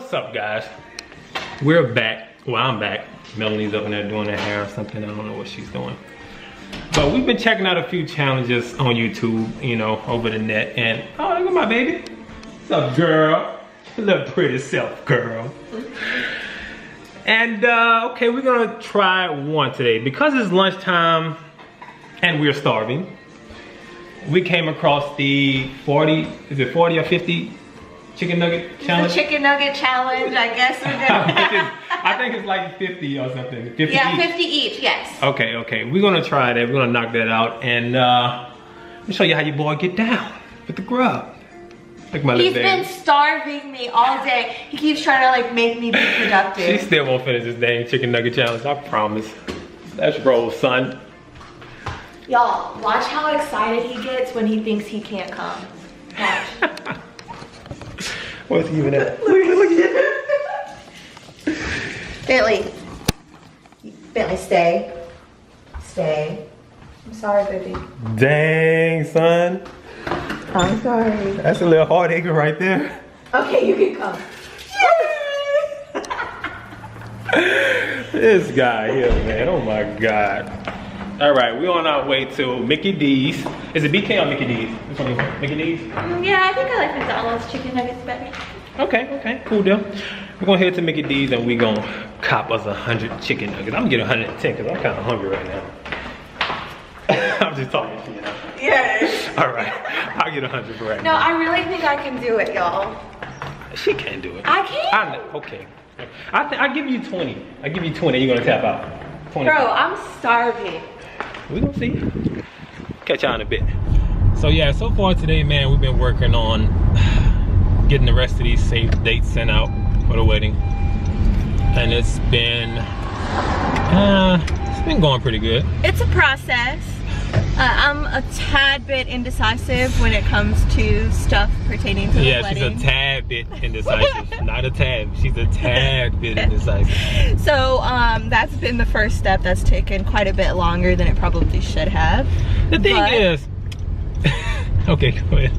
What's up, guys? We're back. Well, I'm back. Melanie's up in there doing her hair or something. I don't know what she's doing. But we've been checking out a few challenges on YouTube, you know, over the net. And, oh, look at my baby. What's up, girl? Look pretty self, girl. And, okay, we're gonna try one today. Because it's lunchtime and we're starving, we came across the 40, is it 40 or 50 chicken nugget challenge? The chicken nugget challenge, I guess we're gonna. I think it's like 50 or something. 50 yeah, each. 50 each, yes. Okay, okay. We're gonna try that. We're gonna knock that out. And let me show you how your boy get down with the grub. Like my He's little been baby. starving me all day. He keeps trying to like make me be productive. She still won't finish this dang chicken nugget challenge, I promise. Let's roll, son. Y'all, watch how excited he gets when he thinks he can't come. Watch. What's he even at? Look at Bentley. Bentley, stay. Stay. I'm sorry, baby. Dang, son. I'm sorry. That's a little heartache right there. Okay, you can come. This guy here, man. Oh my God. All right, we're on our way to Mickey D's. Is it BK or Mickey D's? Which one you want? Mickey D's? Yeah, I think I like McDonald's chicken nuggets better. Okay, okay, cool deal. We're gonna head to Mickey D's and we're gonna cop us 100 chicken nuggets. I'm gonna get 110 because I'm kind of hungry right now. I'm just talking to you now. Yes. All right, I'll get 100 for right No, now. I really think I can do it, y'all. She can't do it. I can. I know. Okay. I give you 20. I give you 20. You're gonna tap out. 20. Bro, I'm starving. We gonna see. Catch y'all in a bit. So yeah, so far today, man, we've been working on getting the rest of these save dates sent out for the wedding, and it's been going pretty good. It's a process. I'm a tad bit indecisive when it comes to stuff pertaining to the wedding. Yeah, she's a tad bit indecisive. Not a tad, she's a tad bit indecisive. So that's been the first step that's taken quite a bit longer than it probably should have. The thing is, okay, go ahead.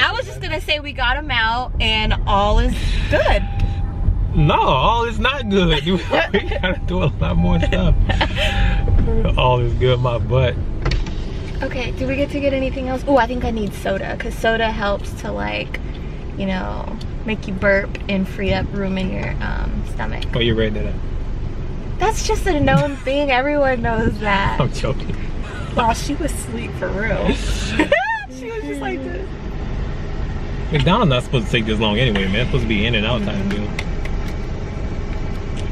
I was just gonna say we got them out and all is good. No, all is not good. We gotta do a lot more stuff. All is good, my butt. Okay, do we get to get anything else? Oh, I think I need soda, because soda helps to, like, you know, make you burp and free up room in your stomach. Oh, you read that up? That's just a known thing. Everyone knows that. I'm joking. Wow, she was asleep for real. She was just like this. McDonald's not supposed to take this long anyway, man. It's supposed to be in and out time deal.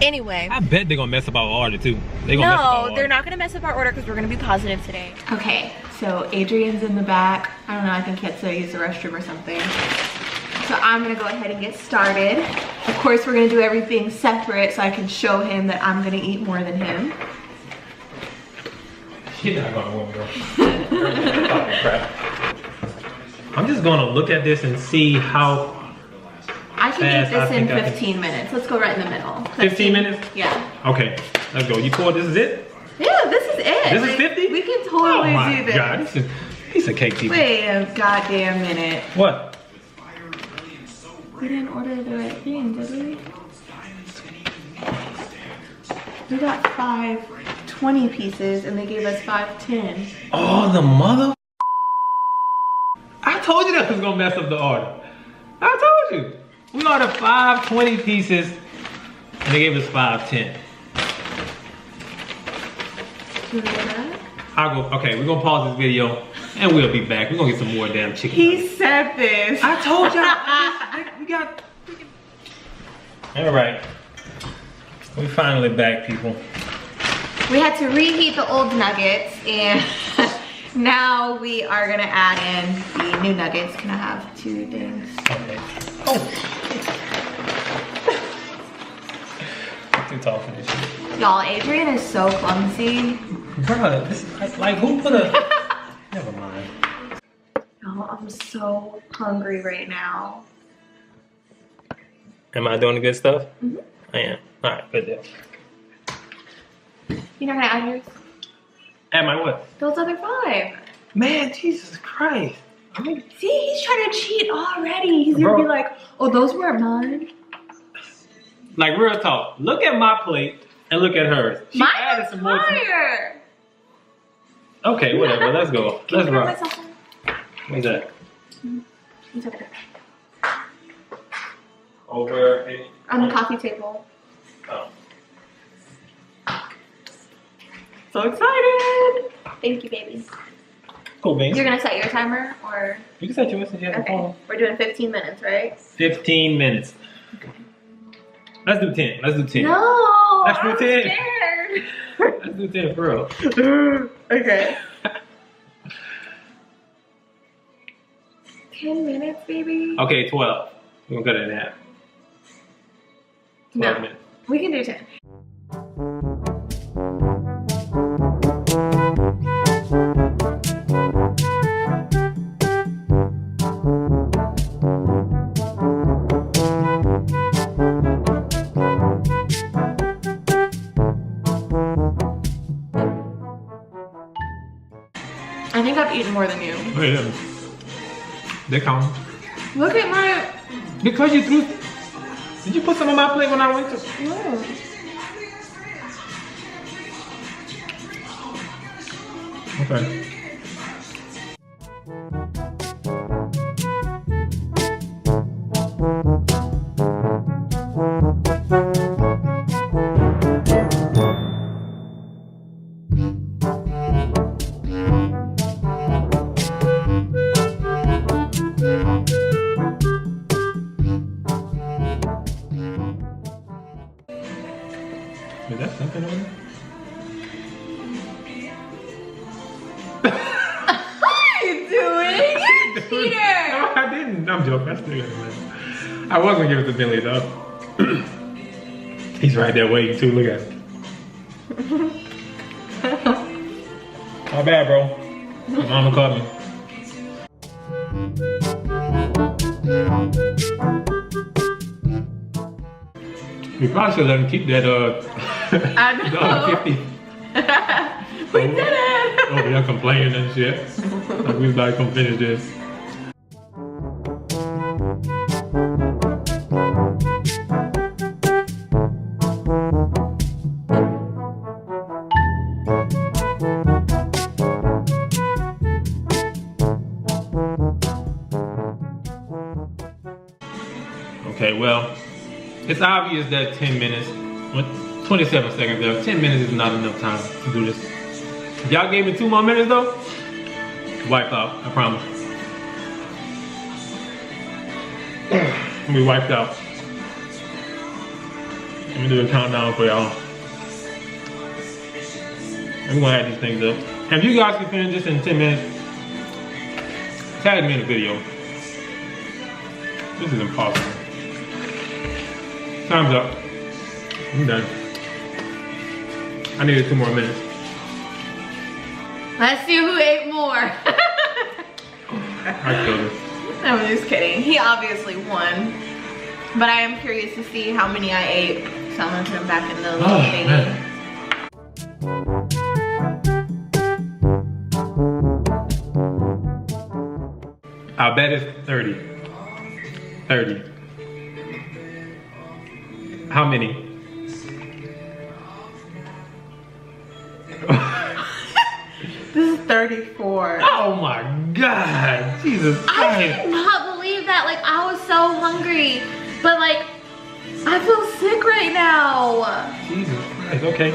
Anyway. I bet they're gonna mess up our order too. They're gonna mess up our order. No, they're not gonna mess up our order because we're gonna be positive today. Okay, so Adrian's in the back. I don't know, I think he had to use the restroom or something. So I'm gonna go ahead and get started. Of course, we're gonna do everything separate so I can show him that I'm gonna eat more than him. You're not gonna win, bro. Crap. I'm just gonna look at this and see how I can eat this in 15 minutes. Let's go right in the middle. 15 minutes? Yeah. Okay, let's go. You sure this is it? Yeah, this is it. This is 50? We can totally do this. Oh my God, this is a piece of cake, people. Wait a goddamn minute. What? We didn't order the right thing, did we? We got 5 20 pieces and they gave us 5 10. Oh, the mother. I told you that was gonna mess up the order. I told you. We ordered 5 20 pieces and they gave us 5 10. You want to get that? I'll go, okay, we're gonna pause this video and we'll be back. We're gonna get some more damn chicken. He said this. I told y'all. We got. All right. We finally back, people. We had to reheat the old nuggets and now we are gonna add in the new nuggets. Can I have 2 things? Okay. Oh. I'm too tall for this shit. Y'all, Adrian is so clumsy. Bruh, this is like who put a. Never mind. Y'all, I'm so hungry right now. Am I doing the good stuff? Mm-hmm. I am. All right, good deal. You're not gonna add yours? Am I what? Those other 5. Man, Jesus Christ. I mean, See, he's trying to cheat already. He's gonna be like, oh, those weren't mine. Like real talk. Look at my plate and look at hers. She Mine added is some more. fire. Okay, whatever. Let's go. Let's rock. What's that? It's okay. Over On the coffee table. Oh. So excited! Thank you, baby. Cool, beans. You're gonna set your timer, or? You can set yours since you have the Okay. phone. We're doing 15 minutes, right? 15 minutes. Okay. Let's do 10. Let's do 10. No! Let's do I'm 10. scared. Let's do 10 for real. Okay. 10 minutes, baby. Okay, 12. We're gonna cut it in half. 12 minutes. We can do 10. I think I've eaten more than you. Oh, yeah. They count. Look at my... Because you threw... Did you put some on my plate when I went to... No. Okay. Is that something on there? What are you doing? You cheater! No, I didn't. I'm joking. I still got it, man. I was gonna give it to Billy though. He's right there waiting too. Look at him. My bad, bro. My mama called me. We probably should let him keep that I know. the other 50. We did it! Over there complaining and shit. Like we was about to come finish this. Okay, well, it's obvious that 10 minutes, 27 seconds there, 10 minutes is not enough time to do this. If y'all gave me 2 more minutes though, wiped out, I promise. We wiped out. Let me do a countdown for y'all. I'm gonna add these things up. And if you guys can finish this in 10 minutes, tag me in the video. This is impossible. Time's up. I'm done. I needed 2 more minutes. Let's see who ate more. I killed it. I'm just kidding. He obviously won. But I am curious to see how many I ate. So I'm gonna put them back in the little thingy. Man. I'll bet it's 30. 30. How many? This is 34. Oh my God, Jesus I Christ. cannot believe that. Like, I was so hungry. But like, I feel sick right now. Jesus Christ, okay.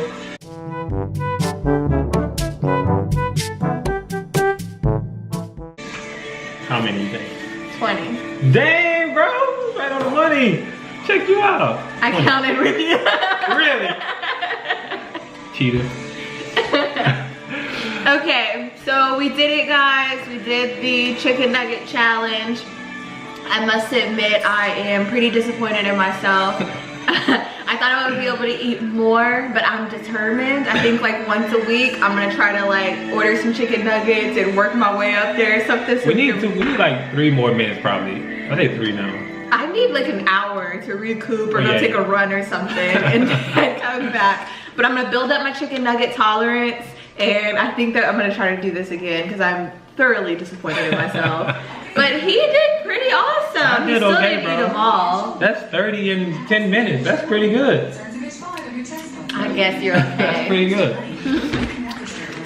How many you think? 20. Dang, bro, right on the money. Check you out. I counted with you. Really? Cheater. Okay, so we did it, guys. We did the chicken nugget challenge. I must admit, I am pretty disappointed in myself. I thought I would be able to eat more, but I'm determined. I think like once a week, I'm gonna try to like order some chicken nuggets and work my way up there. Something. We need like 3 more minutes probably. I think 3 now. I need like an hour to recoup or go take a run or something and then come back. But I'm gonna build up my chicken nugget tolerance, and I think that I'm gonna try to do this again because I'm thoroughly disappointed in myself. But he did pretty awesome. He still didn't eat them all. That's 30 in 10 minutes. That's pretty good. I guess you're okay. That's pretty good.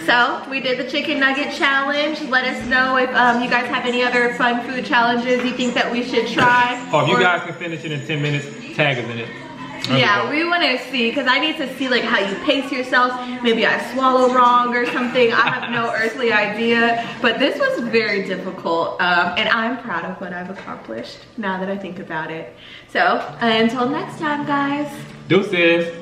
So we did the chicken nugget challenge. Let us know if you guys have any other fun food challenges you think that we should try. Or if you guys can finish it in 10 minutes, tag us in it. Yeah, we want to see, because I need to see like how you pace yourself. Maybe I swallow wrong or something. I have no earthly idea. But this was very difficult, and I'm proud of what I've accomplished now that I think about it. So until next time, guys. Deuces.